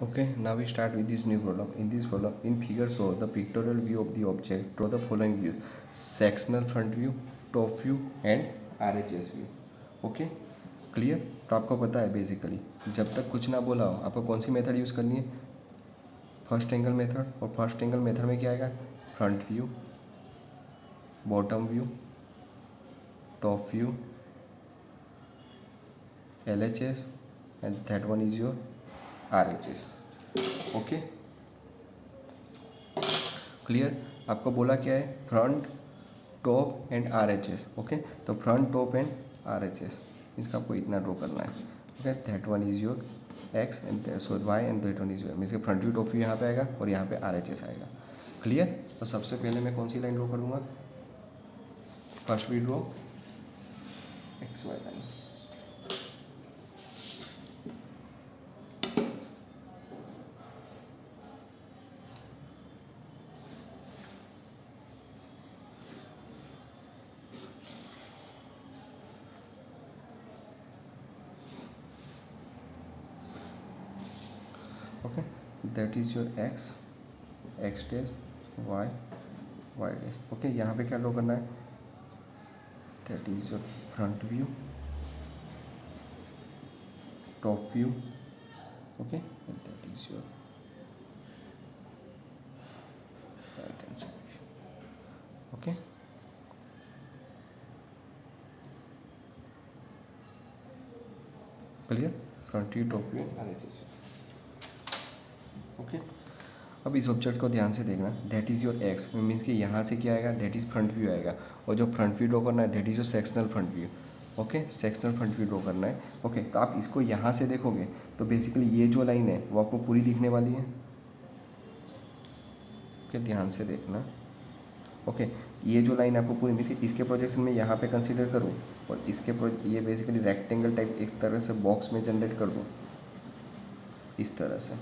Okay, now we start with this new problem. In this problem, in figure show the pictorial view of the object. Draw the following views: sectional front view, top view and RHS view. Okay, clear? तो आपको पता है basically जब तक कुछ ना बोला हो आपको कौन सी मेथड यूज़ करनी है, फर्स्ट एंगल मेथड। और फर्स्ट एंगल मेथड में क्या आएगा, front view, bottom view, top view, LHS and that one is your RHS. Okay, clear? आपको बोला क्या है, front, top and RHS. Okay, तो फ्रंट, टॉप एंड RHS इसका आपको इतना ड्रॉ करना है. Okay, that one is your X and so Y and that one is your, means के फ्रंट व्यू, टॉप व्यू यहाँ पे आएगा और यहाँ पे RHS आएगा. क्लियर? तो सबसे पहले मैं कौन सी लाइन ड्रॉ कर दूँगा, first we draw X Y line. Okay, that is your X, X dash, Y, Y dash. Okay, यहाँ पे क्या ड्रॉ करना है, that is your front view, top view. Okay, and that is your right hand side view. Okay, clear? Front view, top view, RHS. Okay, अब इस object को ध्यान से देखना, that is your X, means कि यहाँ से क्या आएगा, दैट इज़ फ्रंट व्यू आएगा. और जो फ्रंट व्यू ड्रॉ करना है that is your sectional front view. Okay, sectional front view draw करना है. ओके, तो आप इसको यहाँ से देखोगे तो बेसिकली ये जो लाइन है वो आपको पूरी दिखने वाली है. ओके, ध्यान से देखना. ओके, ये जो लाइन आपको पूरी, मीन्स कि इसके प्रोजेक्शन में यहाँ पे कंसीडर करूँ और इसके ये बेसिकली रेक्टेंगल टाइप एक तरह से बॉक्स में जनरेट कर दूँ इस तरह से.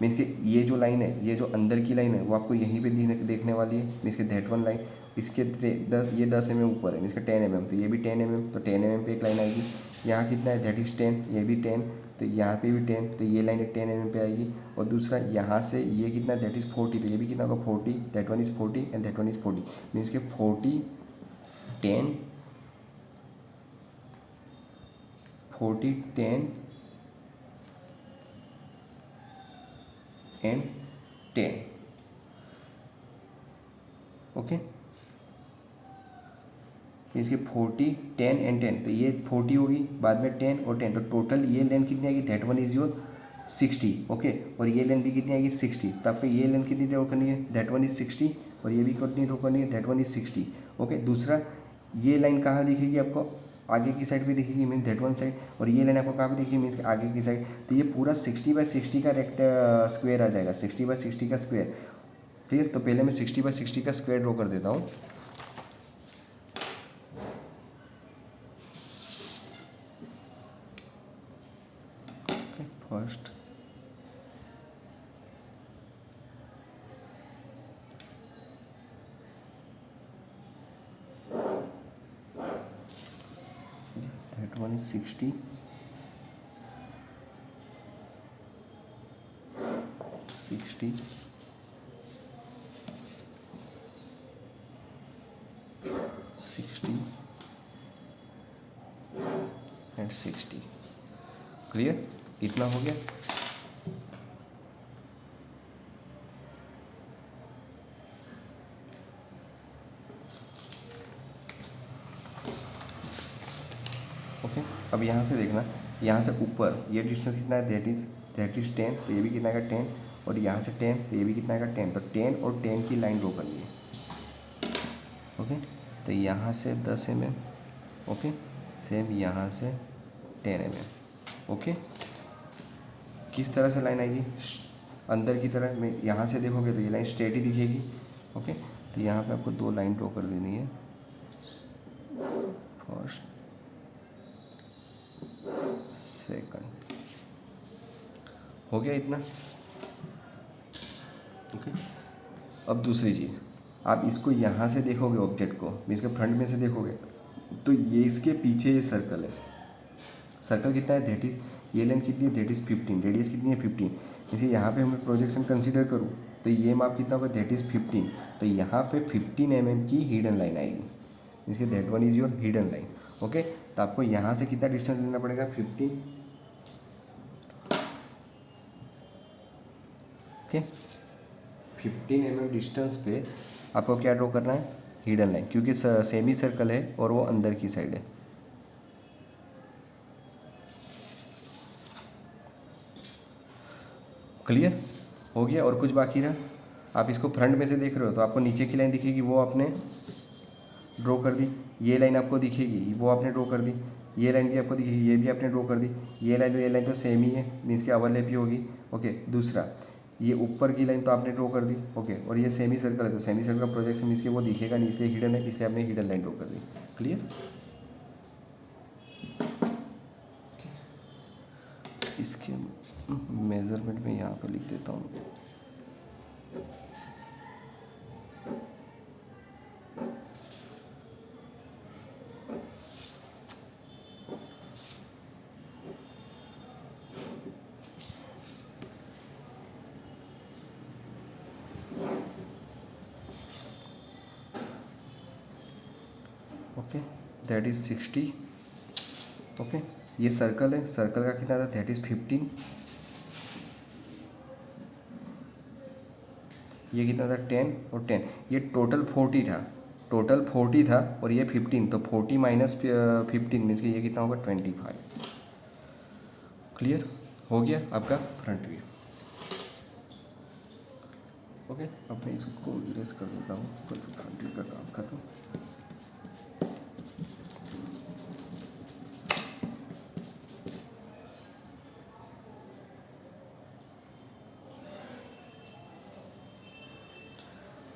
मीन्स कि ये जो लाइन है, ये जो अंदर की लाइन है वो आपको यहीं पे देखने वाली है. मीन्स कि दैट वन लाइन इसके 10 mm ऊपर है, मीन्स कि 10 mm, तो ये भी 10 mm, तो 10 mm पे एक लाइन आएगी. यहाँ कितना है, दैट इज़ 10, ये भी 10, तो यहाँ पे भी 10, तो ये लाइन 10 mm पे आएगी. और दूसरा यहाँ से ये कितना, दैट इज़ 40, तो ये भी कितना होगा 40, that one is 40 and that one is 40. Means के 40, 10, 40, 10 एंड 10. ओके, इसके 40, 10 एंड 10, तो ये 40 होगी, बाद में 10 और 10, तो टोटल ये लेंथ कितनी आएगी, that one is your 60. Okay, और ये लेंथ भी कितनी आएगी 60, तो आपको ये लेंथ कितनी ड्रॉ करनी है, दैट वन इज 60, और ये भी कितनी ड्रॉ करनी है, दैट वन इज 60. ओके, दूसरा ये लाइन कहाँ दिखेगी आपको, आगे की साइड पे दिखेगी, मीन्स दैट वन साइड. और ये लाइन आपको कहाँ पे दिखेगी, मीन्स आगे की साइड. तो ये पूरा 60/60 का स्क्वायर आ जाएगा, 60/60 का स्क्वायर. क्लियर? तो पहले मैं 60/60 का स्क्वायर ड्रॉ कर देता हूँ. First that one is 60, 60, 60 and 60. Clear? इतना हो गया. ओके, अब यहाँ से देखना, यहाँ से ऊपर ये डिस्टेंस कितना है, दैट इज़ 10, तो ये भी कितना आएगा 10, और यहाँ से 10, तो ये भी कितना आएगा 10, तो 10 और 10 की लाइन ड्रॉ करनी है. ओके, तो यहाँ से 10 mm. ओके, सेम यहाँ से 10 mm. ओके, किस तरह से लाइन आएगी, अंदर की तरह में. यहाँ से देखोगे तो ये लाइन स्ट्रेट ही दिखेगी. ओके, तो यहाँ पे आपको दो लाइन ड्रॉ कर देनी है, फर्स्ट, सेकंड. हो गया इतना. ओके, अब दूसरी चीज़, आप इसको यहाँ से देखोगे ऑब्जेक्ट को, इसके फ्रंट में से देखोगे तो ये इसके पीछे ये सर्कल है. सर्कल कितना है, दैट इज ये लेंथ कितनी है, दैट इज़ 15, रेडियस कितनी है 15, इसे यहाँ पे मैं प्रोजेक्शन कंसीडर करूँ तो ये माप कितना होगा, दैट इज़ 15, तो यहाँ पे 15 mm की हिडन लाइन आएगी, इसके that one is your hidden line. Okay, तो आपको यहाँ से कितना डिस्टेंस लेना पड़ेगा, 15। ओके, 15 mm डिस्टेंस पे आपको क्या ड्रॉ करना है, हिडन लाइन, क्योंकि सेमी सर्कल है और वो अंदर की साइड है। क्लियर हो गया, और कुछ बाकी रहा? आप इसको फ्रंट में से देख रहे हो तो आपको नीचे की लाइन दिखेगी, वो आपने ड्रॉ कर दी, ये लाइन आपको दिखेगी, वो आपने ड्रॉ कर दी, ये लाइन भी आपको दिखेगी, ये भी आपने ड्रॉ कर दी, ये लाइन तो सेम ही है, मीन्स की ओवरलैप ही होगी। ओके, दूसरा ये ऊपर की लाइन तो आपने ड्रॉ कर दी। ओके, और ये सेमी सर्कल है तो सेमी सर्कल का प्रोजेक्शन मीन्स के वो दिखेगा नहीं, इसलिए हिडन है, इसलिए आपने हिडन लाइन ड्रॉ कर दी। क्लियर? इसके मेजरमेंट में यहाँ पे लिख देता हूँ। Okay, that is 60। ओके, ये सर्कल है, सर्कल का कितना था, दैट इज़ 15। ये कितना था, 10 और 10, ये टोटल 40 था, टोटल 40 था और ये 15, तो 40 माइनस 15 मीन्स कि ये कितना होगा, 25। क्लियर हो गया आपका फ्रंट व्यू। ओके, अब मैं इसको इरेज कर देता हूँ, तो फ्रंट व्यू का काम खत्म।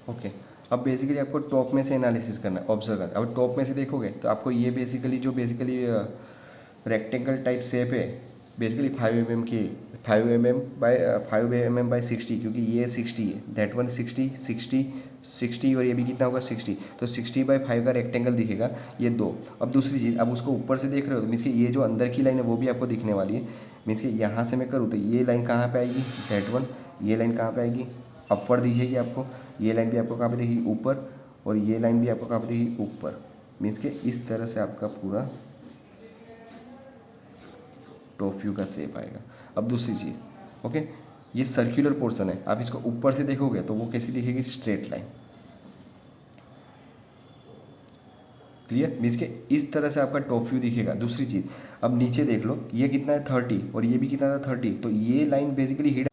ओके, अब बेसिकली आपको टॉप में से एनालिसिस करना है, ऑब्जर्व करना है। अब टॉप में से देखोगे तो आपको ये बेसिकली रेक्टेंगल टाइप शेप है, बेसिकली 5 mm की, 5 mm बाई 60, क्योंकि ये 60 है, दैट वन 60, 60, 60 और ये भी कितना होगा, 60, तो 60/5 का रेक्टेंगल दिखेगा, ये दो। अब दूसरी चीज़, अब उसको ऊपर से देख रहे हो तो मीन्स कि ये जो अंदर की लाइन है वो भी आपको दिखने वाली है, मीन्स कि यहाँ से मैं करूँ तो ये लाइन कहाँ पे आएगी, दैट वन, ये लाइन कहाँ पे आएगी, अपवर्ड दिखेगी आपको, ये लाइन भी आपको कहाँ पे दिखेगी, ऊपर, और ये लाइन भी आपको कहाँ पे दिखेगी, ऊपर, मीन्स के इस तरह से आपका पूरा टॉप व्यू का शेप आएगा। अब दूसरी चीज़, ओके, ये सर्कुलर पोर्शन है, आप इसको ऊपर से देखोगे तो वो कैसी दिखेगी, स्ट्रेट लाइन। क्लियर, मीन्स के इस तरह से आपका टॉप व्यू दिखेगा। दूसरी चीज़, अब नीचे देख लो, ये कितना है 30 और ये भी कितना था 30, तो ये लाइन बेसिकली हिडन।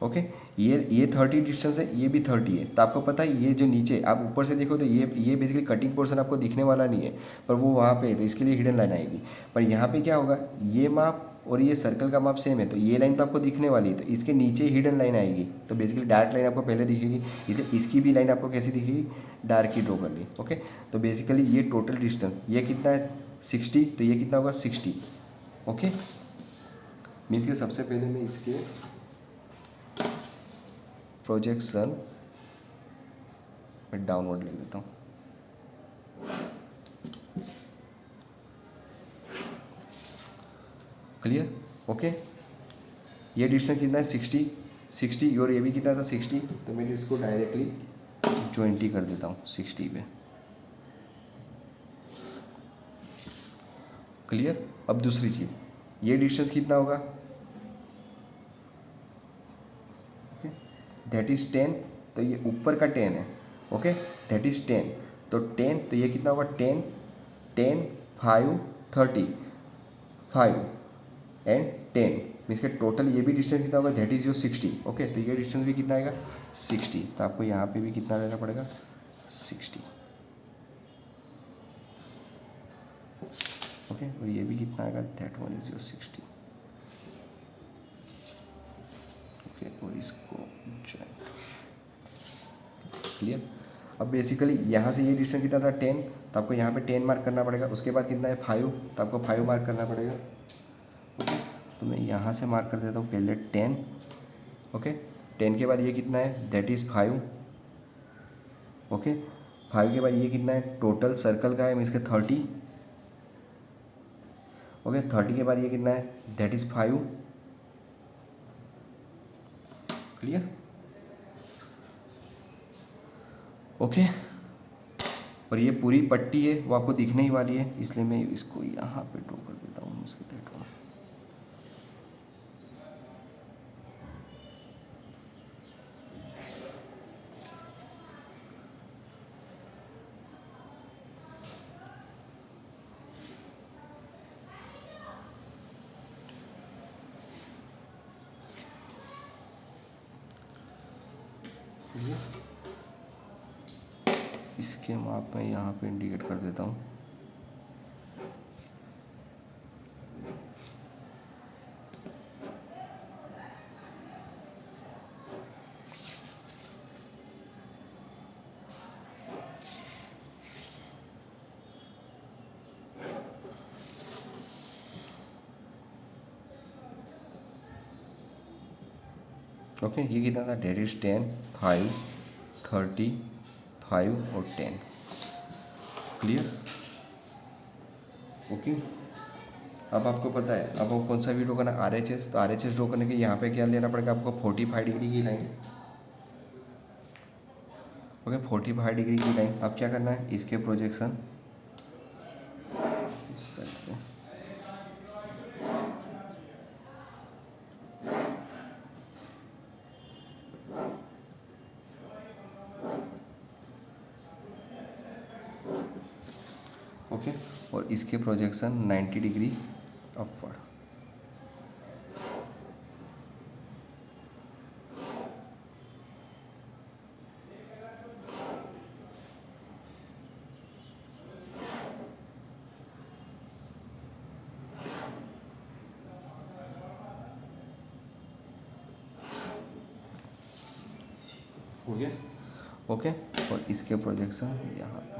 ओके, ये 30 डिस्टेंस है, ये भी 30 है, तो आपको पता है ये जो नीचे आप ऊपर से देखो तो ये बेसिकली कटिंग पोर्शन आपको दिखने वाला नहीं है, पर वो वहाँ पे है, तो इसके लिए हिडन लाइन आएगी। पर यहाँ पे क्या होगा, ये माप और ये सर्कल का माप सेम है, तो ये लाइन तो आपको दिखने वाली है, तो इसके नीचे हिडन लाइन आएगी, तो बेसिकली डार्क लाइन आपको पहले दिखेगी, इसलिए इसकी भी लाइन आपको कैसी दिखेगी, डार्क ही ड्रॉ कर ली। ओके, तो बेसिकली ये टोटल डिस्टेंस ये कितना है, 60, तो ये कितना होगा, 60। ओके, मीन्स के सबसे पहले मैं इसके प्रोजेक्शन मैं डाउनवर्ड ले लेता हूँ। क्लियर, ओके, ये डिस्टेंस कितना है, 60, 60 और ये भी कितना था, 60, तो मैं इसको डायरेक्टली ज्वाइंट ही कर देता हूँ 60 पे। क्लियर, अब दूसरी चीज़, ये डिस्टेंस कितना होगा, ओके, दैट इज़ 10, तो ये ऊपर का 10 है, ओके, दैट इज़ 10, तो 10, तो ये कितना होगा, 10, 10, 5, 30, 5 एंड 10, मीन्स के टोटल ये भी डिस्टेंस कितना होगा, दैट इज़ योर 60। ओके, तो ये डिस्टेंस भी कितना आएगा, 60, तो आपको यहाँ पे भी कितना लेना पड़ेगा, 60। ओके, और ये भी कितना आएगा, that one is your 60। Okay, और इसको ज्वाइन। क्लियर, अब बेसिकली यहाँ से ये डिस्टेंस कितना था, 10, तो आपको यहाँ पे 10 मार्क करना पड़ेगा, उसके बाद कितना है, 5, तो आपको 5 मार्क करना पड़ेगा। ओके, तो मैं यहाँ से मार्क कर देता हूँ पहले 10। ओके, 10 के बाद ये कितना है, दैट इज़ 5। ओके, 5 के बाद ये कितना है, टोटल सर्कल का है मीन्स के 30। ओके 30 के बाद ये कितना है, दैट इज़ 5। क्लियर? ओके और ये पूरी पट्टी है वो आपको दिखने ही वाली है, इसलिए मैं इसको यहाँ पे ड्रॉ कर देता हूँ इसके दैट वन। इसके माप में यहाँ पे इंडिकेट कर देता हूँ। ओके ये कितना था, डेट इज 10, 5, 30, 5 और 10। क्लियर? ओके अब आपको पता है अब आपको कौन सा भी ड्रॉ करना, RHS। तो RHS ड्रॉ करने के यहाँ पे क्या लेना पड़ेगा आपको, 45 डिग्री की लाइन। ओके 45 डिग्री की लाइन। अब क्या करना है, इसके प्रोजेक्शन इस साइड पे, ओके और इसके प्रोजेक्शन 90 डिग्री अपवर्ड। हो गया? ओके और इसके प्रोजेक्शन यहाँ पे।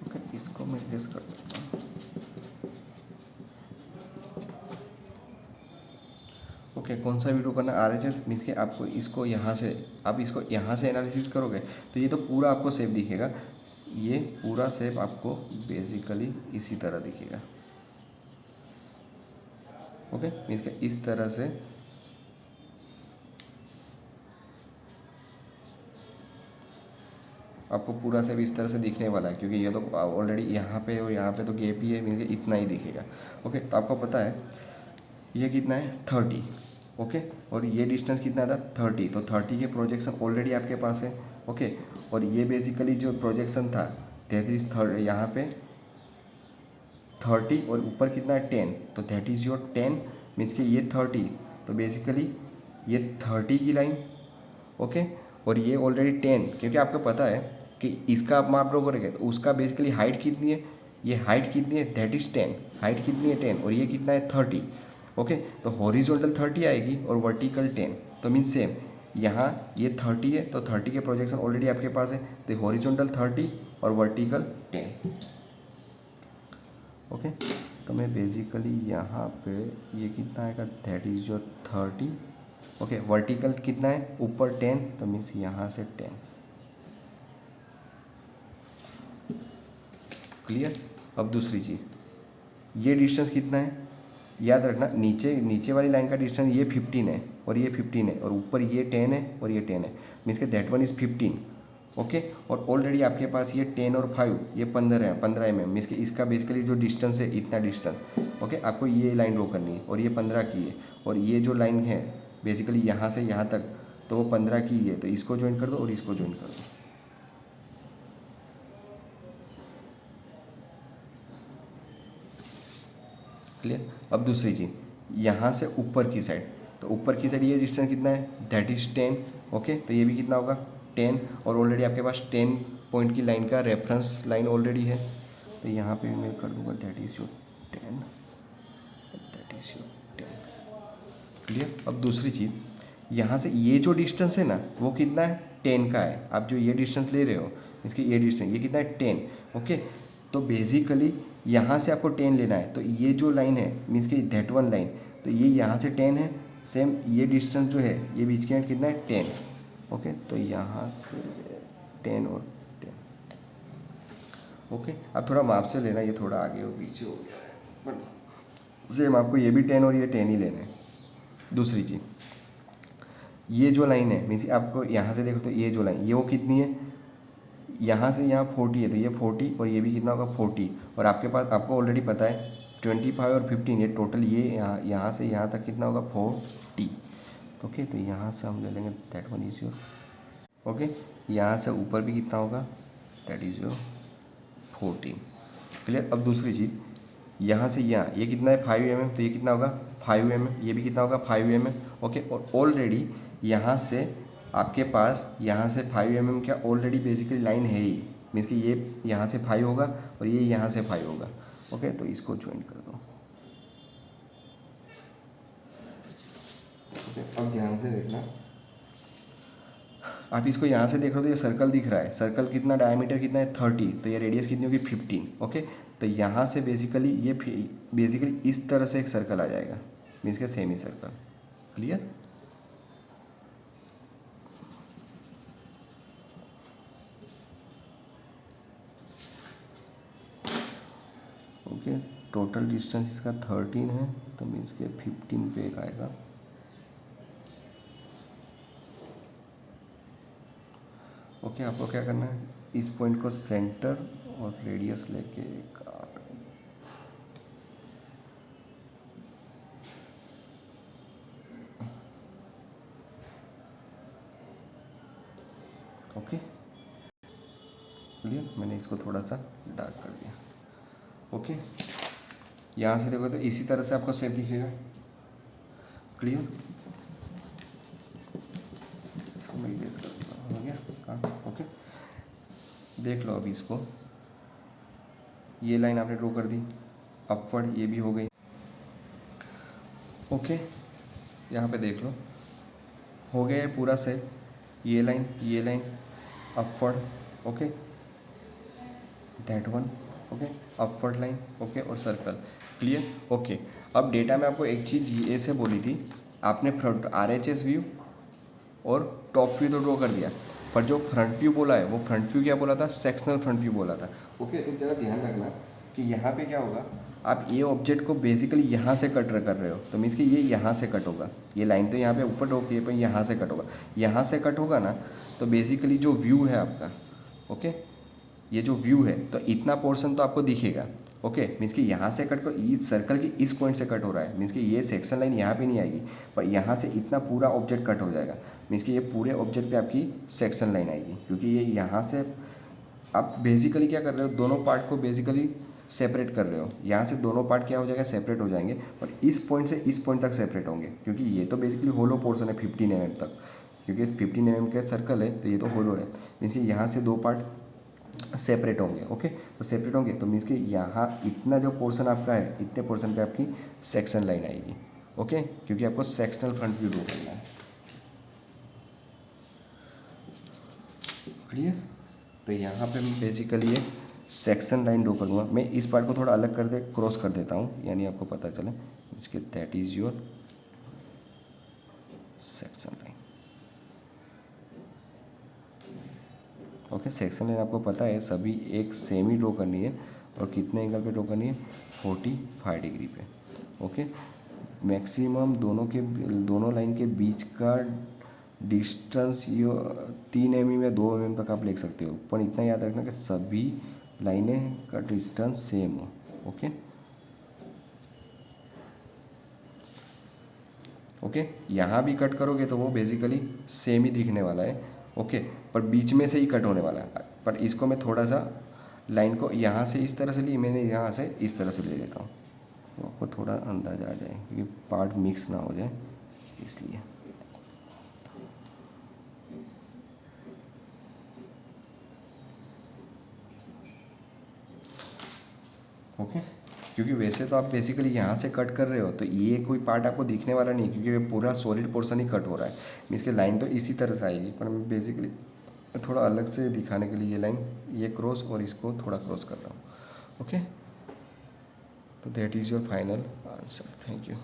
ओके इसको मैं एडजस्ट कर देता हूँ। ओके कौन सा वीडियो करना, RHS मीन्स कि आपको इसको यहाँ से, आप इसको यहाँ से एनालिसिस करोगे तो ये तो पूरा आपको शेप दिखेगा, ये पूरा शेप आपको बेसिकली इसी तरह दिखेगा। ओके मीन्स कि इस तरह से आपको पूरा शेप इस तरह से दिखने वाला है, क्योंकि ये तो ऑलरेडी यहाँ पे और यहाँ पे तो गैप ही है, मीन्स कि इतना ही दिखेगा। ओके तो आपको पता है ये कितना है, 30। ओके और ये डिस्टेंस कितना था, 30। तो 30 के प्रोजेक्शन ऑलरेडी आपके पास है। ओके और ये बेसिकली जो प्रोजेक्शन था दैट इज यहाँ पे 30 और ऊपर कितना है, 10। तो दैट इज़ योर 10 मीन्स कि ये 30, तो बेसिकली ये 30 की लाइन। ओके और ये ऑलरेडी 10, क्योंकि आपको पता है कि इसका आप माप ड्रॉ करेंगे तो उसका बेसिकली हाइट कितनी है, ये हाइट कितनी है, दैट इज़ 10। हाइट कितनी है, 10 और ये कितना है, 30। ओके तो हॉरिजॉन्टल 30 आएगी और वर्टिकल 10। तो मीन्स सेम यहाँ ये 30 है तो 30 के प्रोजेक्शन ऑलरेडी आपके पास है, तो हॉरिजॉन्टल 30 और वर्टिकल 10। ओके तो मैं बेसिकली यहाँ पे ये कितना आएगा, that is your 30। Okay vertical कितना है, ऊपर 10, तो मीन्स यहाँ से 10। क्लियर? अब दूसरी चीज़, ये डिस्टेंस कितना है, याद रखना नीचे वाली लाइन का डिस्टेंस ये 15 है और ये 15 है और ऊपर ये 10 है और ये 10 है, मीन्स के दैट वन इज़ 15। ओके और ऑलरेडी आपके पास ये 10 और 5 ये 15 है, 15 mm, मीन्स कि इसका बेसिकली जो डिस्टेंस है इतना डिस्टेंस। ओके आपको ये लाइन ड्रॉ करनी है और ये 15 की है और ये जो लाइन है बेसिकली यहाँ से यहाँ तक तो वो 15 की है, तो इसको ज्वाइन कर दो और इसको ज्वाइन कर दो। क्लियर? अब दूसरी चीज़ यहाँ से ऊपर की साइड, तो ऊपर की साइड ये डिस्टेंस कितना है, दैट इज़ 10। ओके तो ये भी कितना होगा, 10 और ऑलरेडी आपके पास 10 पॉइंट की लाइन का रेफरेंस लाइन ऑलरेडी है, तो यहाँ पे मैं कर दूँगा that is your 10, that is your 10। Clear? अब दूसरी चीज़, यहाँ से ये जो डिस्टेंस है ना वो कितना है, 10 का है। आप जो ये डिस्टेंस ले रहे हो इसकी ये डिस्टेंस ये कितना है, 10। ओके तो बेसिकली यहाँ से आपको 10 लेना है, तो ये जो लाइन है मीन्स कि दैट वन लाइन, तो ये यहाँ से 10 है, सेम ये डिस्टेंस जो है ये बीच के कितना है 10। ओके, तो यहाँ से 10 और 10। ओके, अब थोड़ा माप से लेना, ये थोड़ा आगे और पीछे हो गया है, बट सेम आपको ये भी 10 और ये 10 ही लेने हैं। दूसरी चीज़, ये जो लाइन है मीन्स आपको यहाँ से देखो तो ये जो लाइन ये वो कितनी है, यहाँ से यहाँ 40 है, तो ये 40 और ये भी कितना होगा 40, और आपके पास आपको ऑलरेडी पता है 25 और 15, ये टोटल ये यहाँ से यहाँ तक कितना होगा 40। ओके, तो यहाँ से हम ले लेंगे that one is your. Okay, यहाँ से ऊपर भी कितना होगा, दैट इज योर 14। क्लियर। अब दूसरी चीज़, यहाँ से यहाँ ये कितना है 5 mm, तो ये कितना होगा 5 mm, ये भी कितना होगा 5 mm। ओके, और ऑलरेडी यहाँ से आपके पास यहाँ से 5 mm क्या ऑलरेडी बेसिकली लाइन है ही, मीन्स कि ये यहाँ से 5 होगा और ये यहाँ से 5 होगा। ओके, तो इसको ज्वाइन कर दो। ओके, अब ध्यान से देखना, आप इसको यहाँ से देख रहे हो तो ये सर्कल दिख रहा है, सर्कल कितना डायमीटर कितना है 30, तो ये रेडियस कितनी होगी 15। ओके, तो यहाँ से बेसिकली ये बेसिकली इस तरह से एक सर्कल आ जाएगा, मीन्स के semi circle. Clear. Okay, total distance इसका 13 है, तो मीन्स के 15 पे एक आएगा। ओके, आपको क्या करना है, इस पॉइंट को सेंटर और रेडियस लेके एक ओके क्लियर। मैंने इसको थोड़ा सा डार्क कर दिया। ओके, यहाँ से देखो तो इसी तरह से आपको शेप दिखेगा। क्लियर। इसको मैं इरेज कर दूँगा, हो गया काम। ओके, देख लो अभी इसको, ये लाइन आपने ड्रॉ कर दी, अपवर्ड ये भी हो गई। ओके, यहाँ पे देख लो हो गया है पूरा शेप, ये line upward, okay that one, okay upward line, okay और सर्कल। क्लियर। ओके, अब डेटा में आपको एक चीज़ ये से बोली थी, आपने फ्रंट RHS व्यू और टॉप व्यू तो ड्रॉ कर दिया, पर जो फ्रंट व्यू बोला है वो फ्रंट व्यू क्या बोला था, सेक्शनल फ्रंट व्यू बोला था। ओके, तो ज़रा ध्यान रखना कि यहाँ पे क्या होगा, आप ये ऑब्जेक्ट को बेसिकली यहाँ से कट कर रहे हो, तो मीन्स कि ये यहाँ से कट होगा, ये लाइन तो यहाँ पे ऊपर ड्रॉ की है पर यहाँ से कट होगा, यहाँ से कट होगा ना, तो बेसिकली जो व्यू है आपका, ओके ये जो व्यू है तो इतना पोर्शन तो आपको दिखेगा। ओके, मीन्स कि यहाँ से कट कर इस सर्कल के इस पॉइंट से कट हो रहा है, मीन्स कि ये सेक्शन लाइन यहाँ पे नहीं आएगी, पर यहाँ से इतना पूरा ऑब्जेक्ट कट हो जाएगा, मीन्स कि ये पूरे ऑब्जेक्ट पे आपकी सेक्शन लाइन आएगी, क्योंकि ये यहाँ से आप बेसिकली क्या कर रहे हो, दोनों पार्ट को बेसिकली सेपरेट कर रहे हो, यहाँ से दोनों पार्ट क्या हो जाएगा, सेपरेट हो जाएंगे, और इस पॉइंट से इस पॉइंट तक सेपरेट होंगे, क्योंकि ये तो बेसिकली होलो पोर्शन है 15 mm तक, क्योंकि 15 mm का सर्कल है तो ये तो होलो है, मीन्स कि यहाँ से दो पार्ट सेपरेट होंगे। ओके, तो सेपरेट होंगे तो मीन्स कि यहाँ इतना जो पोर्शन आपका है, इतने पोर्शन पे आपकी सेक्शन लाइन आएगी। ओके, क्योंकि आपको सेक्शनल फ्रंट व्यू ड्रॉ करना है। क्लियर। तो यहाँ पे मैं बेसिकली ये सेक्शन लाइन ड्रॉ करूँगा, मैं इस पार्ट को थोड़ा अलग कर दे क्रॉस कर देता हूँ, यानी आपको पता चले इसके that is your section line. Okay, section line आपको पता है सभी एक सेम ही ड्रॉ करनी है, और कितने एंगल पे ड्रॉ करनी है, 45 डिग्री पे। ओके, मैक्सिमम दोनों लाइन के बीच का डिस्टेंस ये 3 mm या 2 mm तक आप ले सकते हो, पर इतना याद रखना कि सभी लाइनें का डिस्टेंस सेम हो। ओके ओके, यहाँ भी कट करोगे तो वो बेसिकली सेम ही दिखने वाला है। ओके, पर बीच में से ही कट होने वाला है, पर इसको मैं थोड़ा सा लाइन को यहाँ से इस तरह से ली, मैंने यहाँ से इस तरह से ले लेता हूँ, तो आपको थोड़ा अंदाजा आ जाए, क्योंकि पार्ट मिक्स ना हो जाए इसलिए। ओके, क्योंकि वैसे तो आप बेसिकली यहाँ से कट कर रहे हो तो ये कोई पार्ट आपको दिखने वाला नहीं, क्योंकि ये पूरा सॉलिड पोर्शन ही कट हो रहा है, मीन्स की लाइन तो इसी तरह से आएगी, पर मैं बेसिकली थोड़ा अलग से दिखाने के लिए ये लाइन ये क्रॉस और इसको थोड़ा क्रॉस कर रहा हूँ। ओके, तो that is your final answer. Thank you.